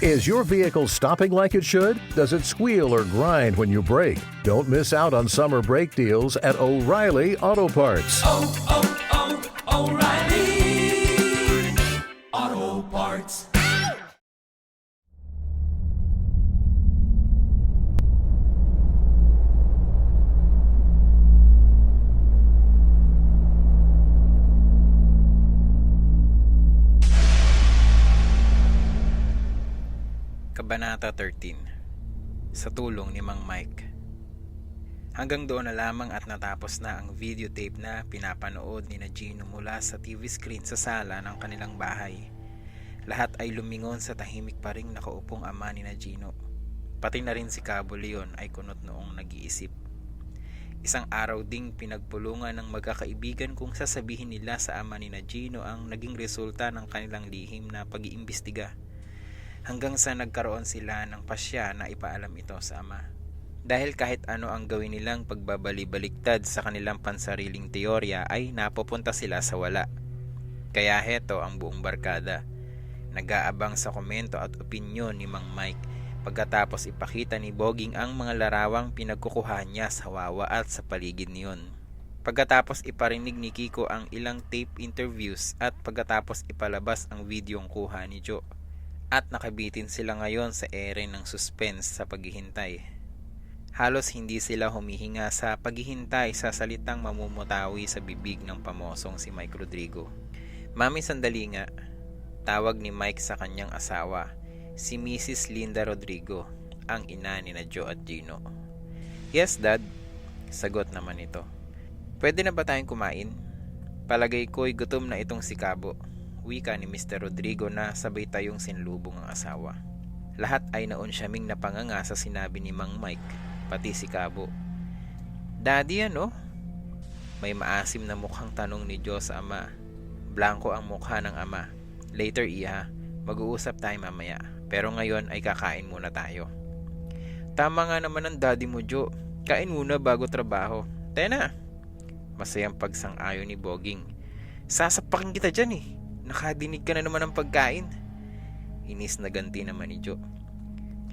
Is your vehicle stopping like it should? Does it squeal or grind when you brake? Don't miss out on summer brake deals at O'Reilly Auto Parts. O'Reilly Auto Parts. Kabanata 13. Sa tulong ni Mang Mike. Hanggang doon na lamang at natapos na ang videotape na pinapanood ni Gino mula sa TV screen sa sala ng kanilang bahay. Lahat ay lumingon sa tahimik pa ring nakaupong ama ni Gino. Pati na rin si Cabo Leon ay kunot noong nag-iisip. Isang araw ding pinagpulungan ng magkakaibigan kung sasabihin nila sa ama ni Gino ang naging resulta ng kanilang lihim na pag-iimbestiga. Hanggang sa nagkaroon sila ng pasya na ipaalam ito sa ama. Dahil kahit ano ang gawin nilang pagbabali-baliktad sa kanilang pansariling teorya ay napupunta sila sa wala. Kaya heto ang buong barkada. Nag-aabang sa komento at opinyon ni Mang Mike pagkatapos ipakita ni Boging ang mga larawang pinagkukuha niya sa Wawa at sa paligid niyon. Pagkatapos iparinig ni Kiko ang ilang tape interviews at pagkatapos ipalabas ang videong kuha ni Joe. At nakabitin sila ngayon sa ere ng suspense sa paghihintay. Halos hindi sila humihinga sa paghihintay sa salitang mamumutawi sa bibig ng pamosong si Mike Rodrigo. Mami, sandali nga. Tawag ni Mike sa kanyang asawa, si Mrs. Linda Rodrigo, ang ina ni Joe at Gino. Yes, Dad. Sagot naman ito. Pwede na ba tayong kumain? Palagay ko'y gutom na itong si Cabo. Wika ni Mr. Rodrigo na sabay tayong sinlubong ang asawa. Lahat ay naunsyaming napanganga sa sinabi ni Mang Mike, pati si Cabo. Daddy, ano? May maasim na mukhang tanong ni Joe sa ama. Blanco ang mukha ng ama. Later, iha. Mag-uusap tayo mamaya. Pero ngayon ay kakain muna tayo. Tama nga naman ang daddy mo, Joe. Kain muna bago trabaho. Tena! Masayang pagsang-ayon ni Boging. Sasapakin kita dyan eh. Nakadinig ka na naman ng pagkain. Inis na ganti naman ni Joe.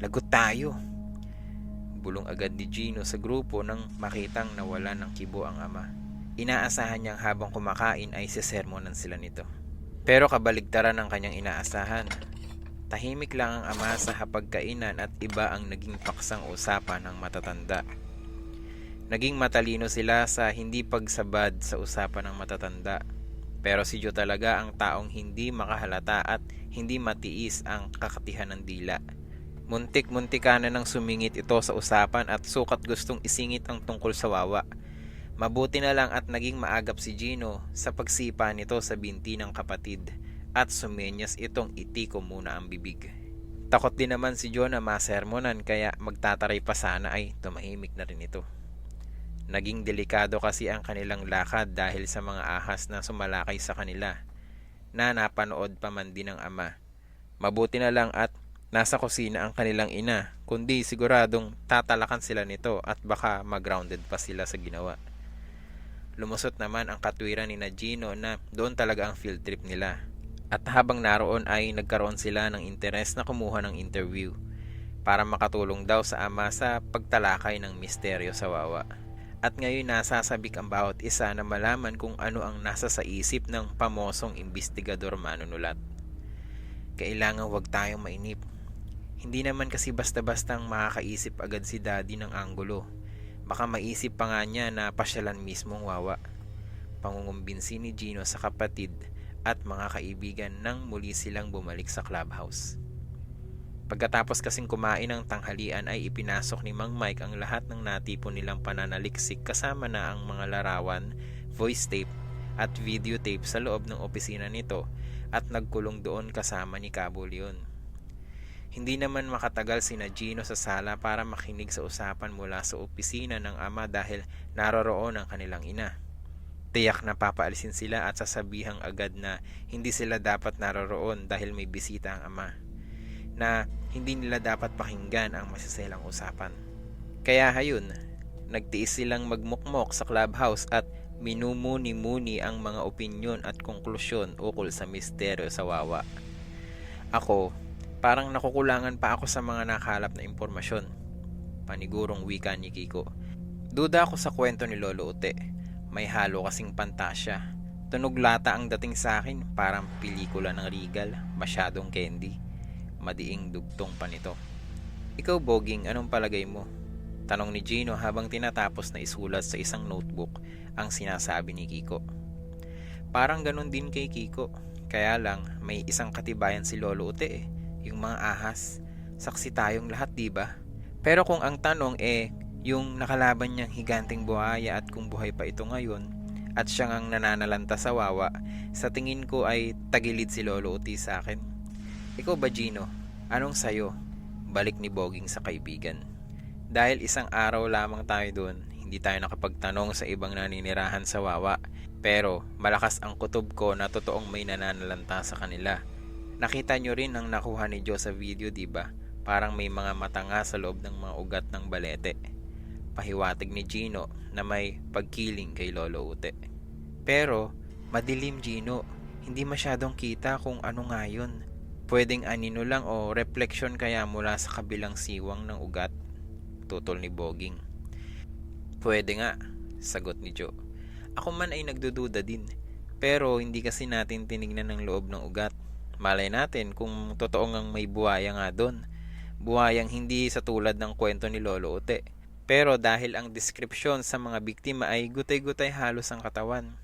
Lagot tayo. Bulong agad ni Gino sa grupo nang makitang nawala ng kibo ang ama. Inaasahan niyang habang kumakain ay sesermonan sila nito. Pero kabaligtaran ng kanyang inaasahan. Tahimik lang ang ama sa hapagkainan at iba ang naging paksang usapan ng matatanda. Naging matalino sila sa hindi pagsabad sa usapan ng matatanda. Pero si Joe talaga ang taong hindi makahalata at hindi matiis ang kakatihan ng dila. Muntik-muntika na nang sumingit ito sa usapan at sukat gustong isingit ang tungkol sa Wawa. Mabuti na lang at naging maagap si Gino sa pagsipa nito sa binti ng kapatid at sumenyas itong itiko muna ang bibig. Takot din naman si Joe na masermonan kaya magtataray pa sana ay tumahimik na rin ito. Naging delikado kasi ang kanilang lakad dahil sa mga ahas na sumalakay sa kanila na napanood pa man din ng ama. Mabuti na lang at nasa kusina ang kanilang ina, kundi siguradong tatalakan sila nito at baka mag-grounded pa sila sa ginawa. Lumusot naman ang katwiran ni Gino na doon talaga ang field trip nila. At habang naroon ay nagkaroon sila ng interes na kumuha ng interview para makatulong daw sa ama sa pagtalakay ng misteryo sa Wawa. At ngayon nasasabik ang bawat isa na malaman kung ano ang nasa sa isip ng pamosong imbestigador manunulat. Kailangan wag tayong mainip. Hindi naman kasi basta-bastang makakaisip agad si Daddy ng anggulo. Baka maisip pa nga niya na pasyalan mismong Wawa. Pangungumbinsi ni Gino sa kapatid at mga kaibigan nang muli silang bumalik sa clubhouse. Pagkatapos kasing kumain ng tanghalian ay ipinasok ni Mang Mike ang lahat ng natipon nilang pananaliksik kasama na ang mga larawan, voice tape at videotape sa loob ng opisina nito at nagkulong doon kasama ni Cabo Leon. Hindi naman makatagal sina Gino sa sala para makinig sa usapan mula sa opisina ng ama dahil naroroon ang kanilang ina. Tiyak na papaalisin sila at sasabihang agad na hindi sila dapat naroroon dahil may bisita ang ama. Na hindi nila dapat pakinggan ang masiselang usapan. Kaya hayun, nagtiis silang magmukmok sa clubhouse at minumuni-muni ang mga opinyon at konklusyon ukol sa misteryo sa Wawa. Ako, Parang nakukulangan pa ako sa mga nakalap na impormasyon. Panigurong wika ni Kiko. Duda ako sa kwento ni Lolo Ute. May halo kasing pantasya. Tunog lata ang dating sa akin, parang pelikula ng Regal, masyadong candy. Madiing dugtong pa nito. Ikaw, Boging, anong palagay mo? Tanong ni Gino habang tinatapos na isulat sa isang notebook ang sinasabi ni Kiko. Parang ganun din kay Kiko. Kaya lang, may isang katibayan si Lolo Ute eh. Yung mga ahas. Saksi tayong lahat, diba? Pero kung ang tanong yung nakalaban niyang higanting buhaya at kung buhay pa ito ngayon, at siyang ang nananalanta sa wawa, sa tingin ko ay tagilid si Lolo Ute sa akin. Ikaw ba, Gino? Anong sayo? Balik ni Boging sa kaibigan. Dahil isang araw lamang tayo doon, hindi tayo nakapagtanong sa ibang naninirahan sa wawa. Pero malakas ang kutob ko na totoong may nananalanta sa kanila. Nakita nyo rin ang nakuha ni Joe sa video, diba? Parang may mga mata nga sa loob ng mga ugat ng balete. Pahiwatig ni Gino na may pagkiling kay Lolo Ute. Pero madilim, Gino. Hindi masyadong kita kung ano nga yun. Pwedeng anino lang o reflection kaya mula sa kabilang siwang ng ugat. Tutol ni Boging. Pwede nga, sagot ni Joe. Ako man ay nagdududa din. Pero hindi kasi natin tinignan ng loob ng ugat. Malay natin kung totoo ngang may buhaya nga doon. Buhayang hindi sa tulad ng kwento ni Lolo Ute. Pero dahil ang deskripsyon sa mga biktima ay gutay-gutay halos ang katawan.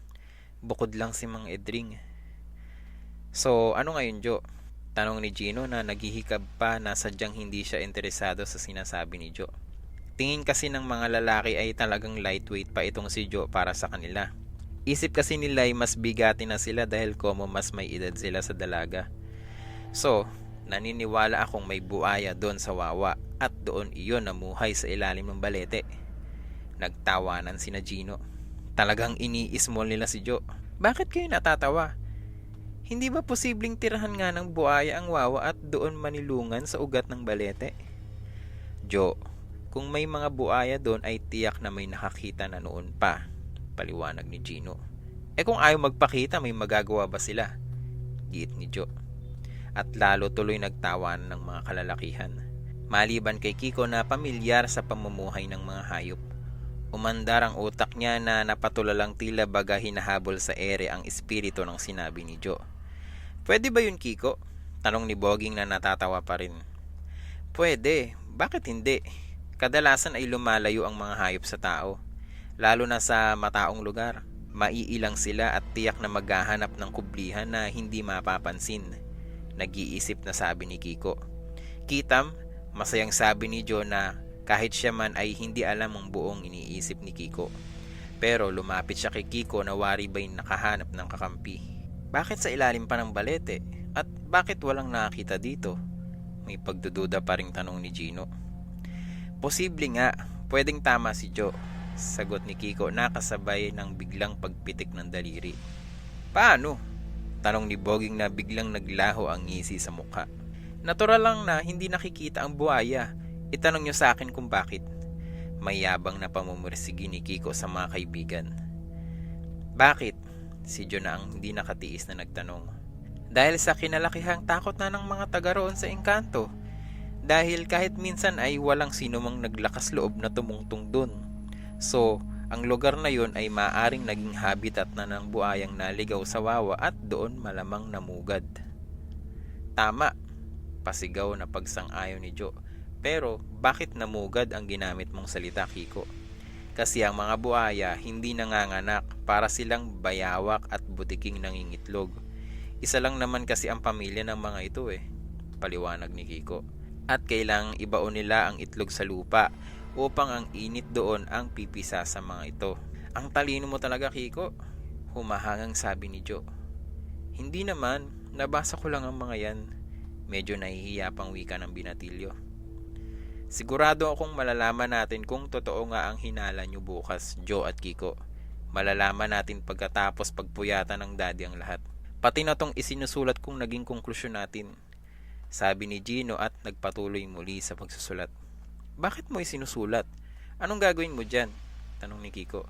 Bukod lang si Mang Edring. So, ano ngayon, Joe? Tanong ni Gino na naghihikab pa na sadyang hindi siya interesado sa sinasabi ni Joe. Tingin kasi ng mga lalaki ay talagang lightweight pa itong si Joe para sa kanila. Isip kasi nila ay mas bigati na sila dahil komo mas may edad sila sa dalaga. So, naniniwala akong may buhaya doon sa wawa at doon iyon namuhay sa ilalim ng balete. Nagtawanan sina Gino. Talagang iniismol nila si Joe. Bakit kayo natatawa? Hindi ba posibleng tirahan nga ng buhaya ang wawa at doon manilungan sa ugat ng balete? Joe, kung may mga buhaya doon ay tiyak na may nakakita na noon pa. Paliwanag ni Gino. Kung ayaw magpakita, may magagawa ba sila? Giit ni Joe. At lalo tuloy nagtawanan ng mga kalalakihan. Maliban kay Kiko na pamilyar sa pamumuhay ng mga hayop. Umandar ang utak niya na napatulalang tila baga hinahabol sa ere ang espiritu ng sinabi ni Joe. Pwede ba yun, Kiko? Tanong ni Boging na natatawa pa rin. Pwede. Bakit hindi? Kadalasan ay lumalayo ang mga hayop sa tao. Lalo na sa mataong lugar. Maiilang sila at tiyak na maghahanap ng kublihan na hindi mapapansin. Nag-iisip na sabi ni Kiko. Kitam, masayang sabi ni Joe na kahit siya man ay hindi alam ang buong iniisip ni Kiko. Pero lumapit siya kay Kiko na wari ba'y nakahanap ng kakampi. Bakit sa ilalim pa ng balete? At bakit walang nakakita dito? May pagdududa pa ring tanong ni Gino. Posible nga, pwedeng tama si Joe. Sagot ni Kiko na kasabay ng biglang pagpitik ng daliri. Paano? Tanong ni Boging na biglang naglaho ang ngisi sa mukha. Natural lang na hindi nakikita ang buhaya. Itanong niyo sa akin kung bakit. May yabang na pamumursigi ni Kiko sa mga kaibigan. Bakit? Si Joe na ang hindi nakatiis na nagtanong. Dahil sa kinalakihang takot na ng mga taga roon sa engkanto. Dahil kahit minsan ay walang sino mang naglakas loob na tumungtong dun. So, ang lugar na yon ay maaring naging habitat na ng buhayang naligaw sa wawa at doon malamang namugad. Tama, pasigaw na pagsang-ayon ni Joe. Pero bakit namugad ang ginamit mong salita, Kiko? Kasi ang mga buhaya hindi nanganganak, para silang bayawak at butiking nangingitlog. Isa lang naman kasi ang pamilya ng mga ito paliwanag ni Kiko. At kailangang ibaon nila ang itlog sa lupa upang ang init doon ang pipisa sa mga ito. Ang talino mo talaga, Kiko, humahangang sabi ni Joe. Hindi naman, nabasa ko lang ang mga yan. Medyo nahihiya pang wika ng binatilyo. Sigurado akong malalaman natin kung totoo nga ang hinala nyo bukas, Joe at Kiko. Malalaman natin pagkatapos pagpuyatan ng daddy ang lahat. Pati na tong isinusulat kong naging konklusyon natin. Sabi ni Gino at nagpatuloy muli sa pagsusulat. Bakit mo isinusulat? Anong gagawin mo dyan? Tanong ni Kiko.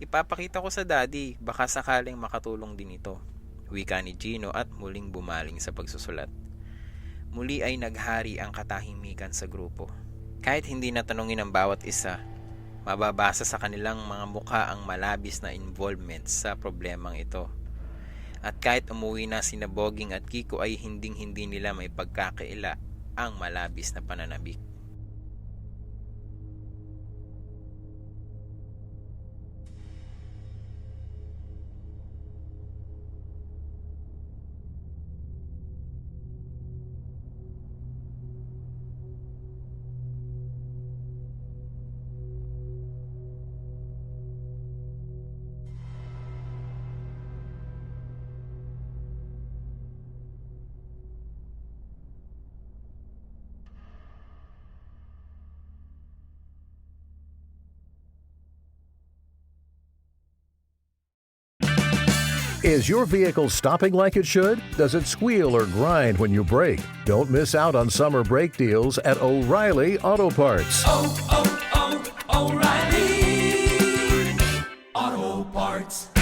Ipapakita ko sa daddy, baka sakaling makatulong din ito. Wika ni Gino at muling bumaling sa pagsusulat. muli ay naghari ang katahimikan sa grupo. Kahit hindi natanungin ang bawat isa, mababasa sa kanilang mga mukha ang malabis na involvement sa problemang ito. At kahit umuwi na sina Boging at Kiko ay hinding-hindi nila may pagkakaila ang malabis na pananabik. Is your vehicle stopping like it should? Does it squeal or grind when you brake? Don't miss out on summer brake deals at O'Reilly Auto Parts. Oh, oh, oh, O'Reilly Auto Parts.